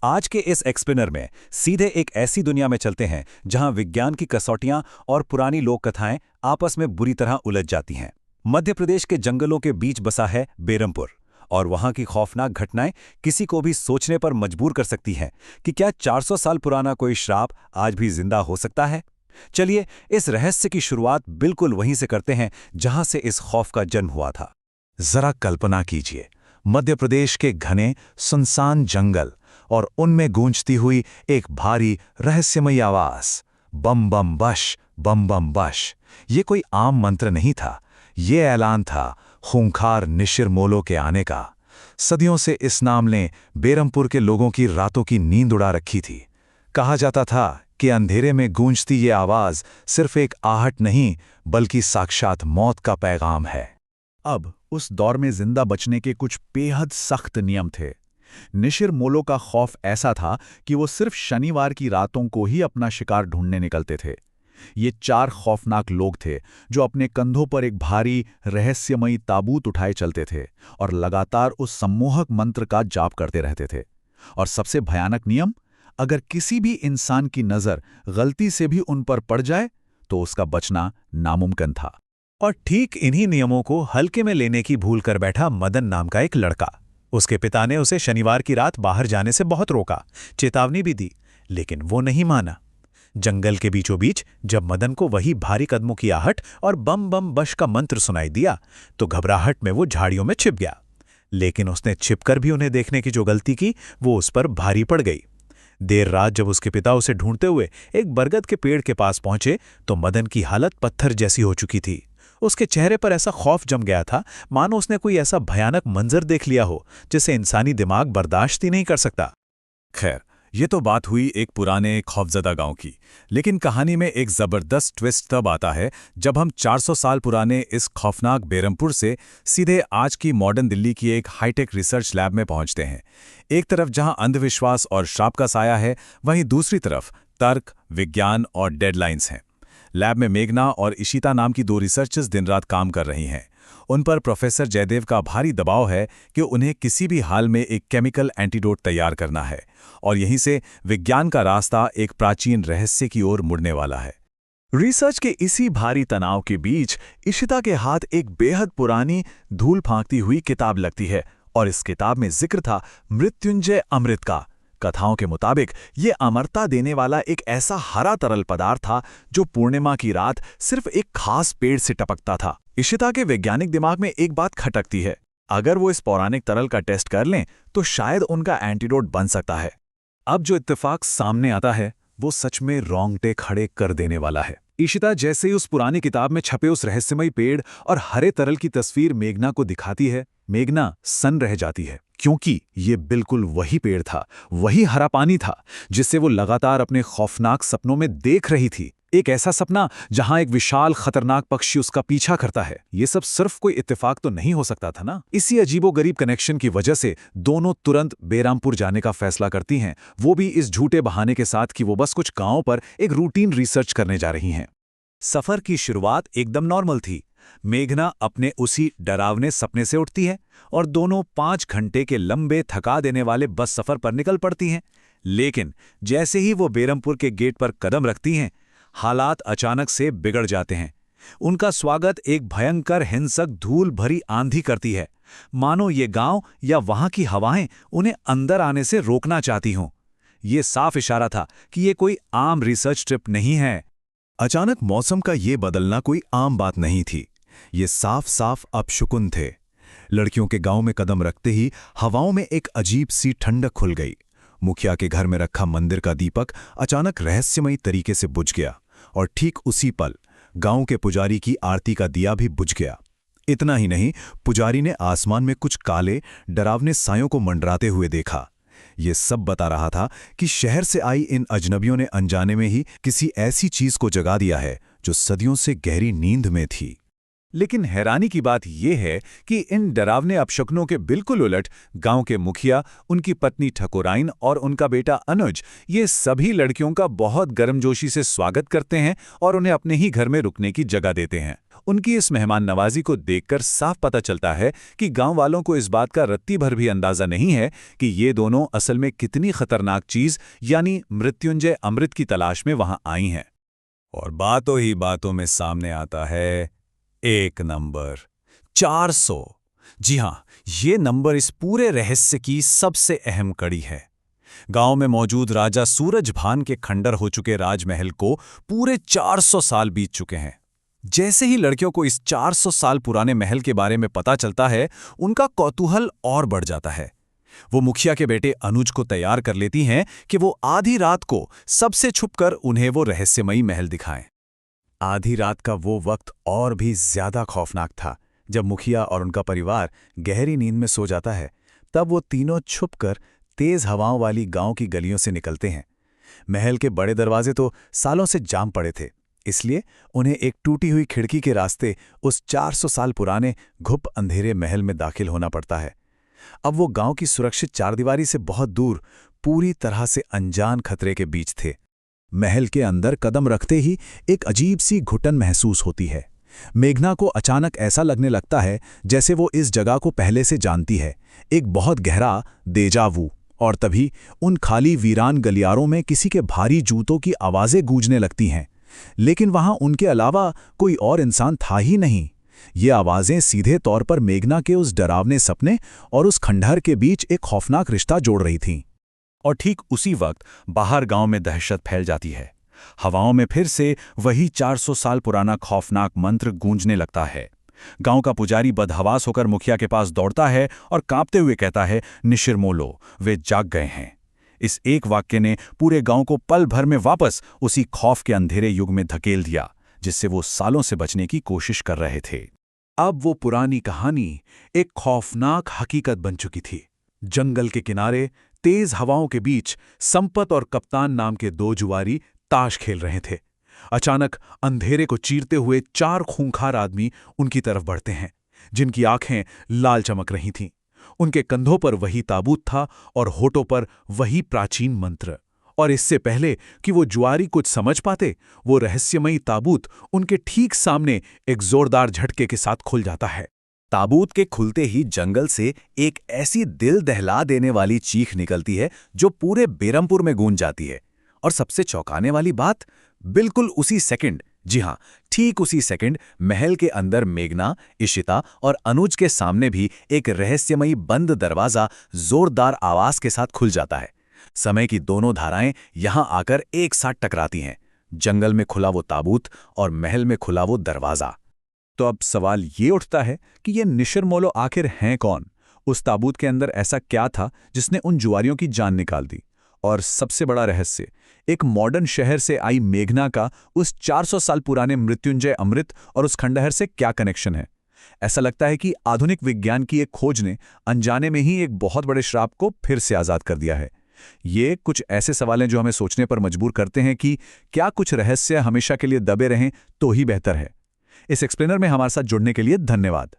आज के इस एक्सप्लेनर में सीधे एक ऐसी दुनिया में चलते हैं जहां विज्ञान की कसौटियां और पुरानी लोक कथाएं आपस में बुरी तरह उलझ जाती हैं। मध्य प्रदेश के जंगलों के बीच बसा है बेरमपुर, और वहां की खौफनाक घटनाएं किसी को भी सोचने पर मजबूर कर सकती हैं कि क्या 400 साल पुराना कोई श्राप आज भी जिंदा हो सकता है। चलिए इस रहस्य की शुरुआत बिल्कुल वहीं से करते हैं जहां से इस खौफ का जन्म हुआ था। जरा कल्पना कीजिए, मध्य प्रदेश के घने सुनसान जंगल और उनमें गूंजती हुई एक भारी रहस्यमयी आवाज, बम बम बश, बम बम बश। ये कोई आम मंत्र नहीं था, ये ऐलान था खूंखार निशिर-मोलों के आने का। सदियों से इस नाम ने बेरमपुर के लोगों की रातों की नींद उड़ा रखी थी। कहा जाता था कि अंधेरे में गूंजती ये आवाज सिर्फ एक आहट नहीं, बल्कि साक्षात मौत का पैगाम है। अब उस दौर में जिंदा बचने के कुछ बेहद सख्त नियम थे। निशिर मोलो का खौफ ऐसा था कि वो सिर्फ शनिवार की रातों को ही अपना शिकार ढूंढने निकलते थे। ये 4 खौफनाक लोग थे जो अपने कंधों पर एक भारी रहस्यमयी ताबूत उठाए चलते थे और लगातार उस सम्मोहक मंत्र का जाप करते रहते थे। और सबसे भयानक नियम, अगर किसी भी इंसान की नज़र गलती से भी उन पर पड़ जाए तो उसका बचना नामुमकिन था। और ठीक इन्हीं नियमों को हल्के में लेने की भूल कर बैठा मदन नाम का एक लड़का। उसके पिता ने उसे शनिवार की रात बाहर जाने से बहुत रोका, चेतावनी भी दी, लेकिन वो नहीं माना। जंगल के बीचों बीच जब मदन को वही भारी कदमों की आहट और बम बम बश का मंत्र सुनाई दिया तो घबराहट में वो झाड़ियों में छिप गया। लेकिन उसने छिपकर भी उन्हें देखने की जो गलती की वो उस पर भारी पड़ गई। देर रात जब उसके पिता उसे ढूंढते हुए एक बरगद के पेड़ के पास पहुंचे तो मदन की हालत पत्थर जैसी हो चुकी थी। उसके चेहरे पर ऐसा खौफ जम गया था मानो उसने कोई ऐसा भयानक मंजर देख लिया हो जिसे इंसानी दिमाग बर्दाश्त ही नहीं कर सकता। खैर, ये तो बात हुई एक पुराने खौफजदा गांव की, लेकिन कहानी में एक जबरदस्त ट्विस्ट तब आता है जब हम 400 साल पुराने इस खौफनाक बेरमपुर से सीधे आज की मॉडर्न दिल्ली की एक हाईटेक रिसर्च लैब में पहुंचते हैं। एक तरफ जहां अंधविश्वास और श्राप का साया है, वहीं दूसरी तरफ तर्क, विज्ञान और डेडलाइंस हैं। लैब में मेघना और इशिता नाम की 2 रिसर्चर्स दिन रात काम कर रही हैं। उन पर प्रोफेसर जयदेव का भारी दबाव है कि उन्हें किसी भी हाल में एक केमिकल एंटीडोट तैयार करना है, और यहीं से विज्ञान का रास्ता एक प्राचीन रहस्य की ओर मुड़ने वाला है। रिसर्च के इसी भारी तनाव के बीच इशिता के हाथ एक बेहद पुरानी धूल फांकती हुई किताब लगती है, और इस किताब में जिक्र था मृत्युंजय अमृत का। कथाओं के मुताबिक ये अमरता देने वाला एक ऐसा हरा तरल पदार्थ था जो पूर्णिमा की रात सिर्फ एक खास पेड़ से टपकता था। इशिता के वैज्ञानिक दिमाग में एक बात खटकती है, अगर वो इस पौराणिक तरल का टेस्ट कर लें तो शायद उनका एंटीडोट बन सकता है। अब जो इत्तेफाक सामने आता है वो सच में रोंगटे खड़े कर देने वाला है। इशिता जैसे ही उस पुरानी किताब में छपे उस रहस्यमयी पेड़ और हरे तरल की तस्वीर मेघना को दिखाती है, मेघना सन्न रह जाती है, क्योंकि ये बिल्कुल वही पेड़ था, वही हरा पानी था जिसे वो लगातार अपने खौफनाक सपनों में देख रही थी। एक ऐसा सपना जहां एक विशाल खतरनाक पक्षी उसका पीछा करता है। ये सब सिर्फ कोई इत्तेफाक तो नहीं हो सकता था ना। इसी अजीबोगरीब कनेक्शन की वजह से दोनों तुरंत बेरामपुर जाने का फैसला करती हैं, वो भी इस झूठे बहाने के साथ कि वो बस कुछ गांवों पर एक रूटीन रिसर्च करने जा रही हैं। सफर की शुरुआत एकदम नॉर्मल थी। मेघना अपने उसी डरावने सपने से उठती है और दोनों 5 घंटे के लंबे थका देने वाले बस सफर पर निकल पड़ती हैं। लेकिन जैसे ही वो बेरमपुर के गेट पर कदम रखती हैं, हालात अचानक से बिगड़ जाते हैं। उनका स्वागत एक भयंकर हिंसक धूल भरी आंधी करती है, मानो ये गांव या वहां की हवाएं उन्हें अंदर आने से रोकना चाहती हों। ये साफ इशारा था कि ये कोई आम रिसर्च ट्रिप नहीं है। अचानक मौसम का ये बदलना कोई आम बात नहीं थी, ये साफ साफ अपशकुन थे। लड़कियों के गांव में कदम रखते ही हवाओं में एक अजीब सी ठंडक खुल गई। मुखिया के घर में रखा मंदिर का दीपक अचानक रहस्यमयी तरीके से बुझ गया, और ठीक उसी पल गांव के पुजारी की आरती का दिया भी बुझ गया। इतना ही नहीं, पुजारी ने आसमान में कुछ काले डरावने सायों को मंडराते हुए देखा। ये सब बता रहा था कि शहर से आई इन अजनबियों ने अनजाने में ही किसी ऐसी चीज को जगा दिया है जो सदियों से गहरी नींद में थी। लेकिन हैरानी की बात यह है कि इन डरावने अपशकुनों के बिल्कुल उलट गांव के मुखिया, उनकी पत्नी ठकुराइन और उनका बेटा अनुज ये सभी लड़कियों का बहुत गर्मजोशी से स्वागत करते हैं और उन्हें अपने ही घर में रुकने की जगह देते हैं। उनकी इस मेहमान नवाजी को देखकर साफ पता चलता है कि गांव वालों को इस बात का रत्ती भर भी अंदाजा नहीं है कि ये दोनों असल में कितनी खतरनाक चीज यानी मृत्युंजय अमृत की तलाश में वहां आई हैं। और बातों ही बातों में सामने आता है एक नंबर 400। जी हां, ये नंबर इस पूरे रहस्य की सबसे अहम कड़ी है। गांव में मौजूद राजा सूरजभान के खंडर हो चुके राजमहल को पूरे 400 साल बीत चुके हैं। जैसे ही लड़कियों को इस 400 साल पुराने महल के बारे में पता चलता है, उनका कौतूहल और बढ़ जाता है। वो मुखिया के बेटे अनुज को तैयार कर लेती हैं कि वो आधी रात को सबसे छुपकर उन्हें वो रहस्यमयी महल दिखाएं। आधी रात का वो वक्त और भी ज्यादा खौफनाक था, जब मुखिया और उनका परिवार गहरी नींद में सो जाता है। तब वो तीनों छुपकर तेज हवाओं वाली गांव की गलियों से निकलते हैं। महल के बड़े दरवाजे तो सालों से जाम पड़े थे, इसलिए उन्हें एक टूटी हुई खिड़की के रास्ते उस 400 साल पुराने घुप अंधेरे महल में दाखिल होना पड़ता है। अब वो गांव की सुरक्षित चारदीवारी से बहुत दूर, पूरी तरह से अनजान खतरे के बीच थे। महल के अंदर कदम रखते ही एक अजीब सी घुटन महसूस होती है। मेघना को अचानक ऐसा लगने लगता है जैसे वो इस जगह को पहले से जानती है, एक बहुत गहरा देजावू। और तभी उन खाली वीरान गलियारों में किसी के भारी जूतों की आवाज़ें गूंजने लगती हैं, लेकिन वहां उनके अलावा कोई और इंसान था ही नहीं। ये आवाज़ें सीधे तौर पर मेघना के उस डरावने सपने और उस खंडहर के बीच एक खौफनाक रिश्ता जोड़ रही थीं। और ठीक उसी वक्त बाहर गांव में दहशत फैल जाती है। हवाओं में फिर से वही 400 साल पुराना खौफनाक मंत्र गूंजने लगता है। गांव का पुजारी बदहवास होकर मुखिया के पास दौड़ता है और कांपते हुए कहता है, निशिरमोलो, वे जाग गए हैं। इस एक वाक्य ने पूरे गांव को पल भर में वापस उसी खौफ के अंधेरे युग में धकेल दिया, जिससे वो सालों से बचने की कोशिश कर रहे थे। अब वो पुरानी कहानी एक खौफनाक हकीकत बन चुकी थी। जंगल के किनारे तेज हवाओं के बीच संपत और कप्तान नाम के दो जुआरी ताश खेल रहे थे। अचानक अंधेरे को चीरते हुए 4 खूंखार आदमी उनकी तरफ बढ़ते हैं, जिनकी आंखें लाल चमक रही थीं। उनके कंधों पर वही ताबूत था और होठों पर वही प्राचीन मंत्र। और इससे पहले कि वो जुआरी कुछ समझ पाते, वो रहस्यमयी ताबूत उनके ठीक सामने एक जोरदार झटके के साथ खुल जाता है। ताबूत के खुलते ही जंगल से एक ऐसी दिल दहला देने वाली चीख निकलती है जो पूरे बेरमपुर में गूंज जाती है। और सबसे चौंकाने वाली बात, बिल्कुल उसी सेकंड, जी हां, ठीक उसी सेकंड महल के अंदर मेघना, इशिता और अनुज के सामने भी एक रहस्यमयी बंद दरवाजा जोरदार आवाज के साथ खुल जाता है। समय की दोनों धाराएं यहां आकर एक साथ टकराती हैं। जंगल में खुला वो ताबूत और महल में खुला वो दरवाजा। तो अब सवाल ये उठता है कि ये निशिरमोलो आखिर हैं कौन? उस ताबूत के अंदर ऐसा क्या था जिसने उन जुआरियों की जान निकाल दी? और सबसे बड़ा रहस्य, एक मॉडर्न शहर से आई मेघना का उस 400 साल पुराने मृत्युंजय अमृत और उस खंडहर से क्या कनेक्शन है? ऐसा लगता है कि आधुनिक विज्ञान की एक खोज ने अनजाने में ही एक बहुत बड़े श्राप को फिर से आज़ाद कर दिया है। ये कुछ ऐसे सवाल हैं जो हमें सोचने पर मजबूर करते हैं कि क्या कुछ रहस्य हमेशा के लिए दबे रहें तो ही बेहतर है। इस एक्सप्लेनर में हमारे साथ जुड़ने के लिए धन्यवाद।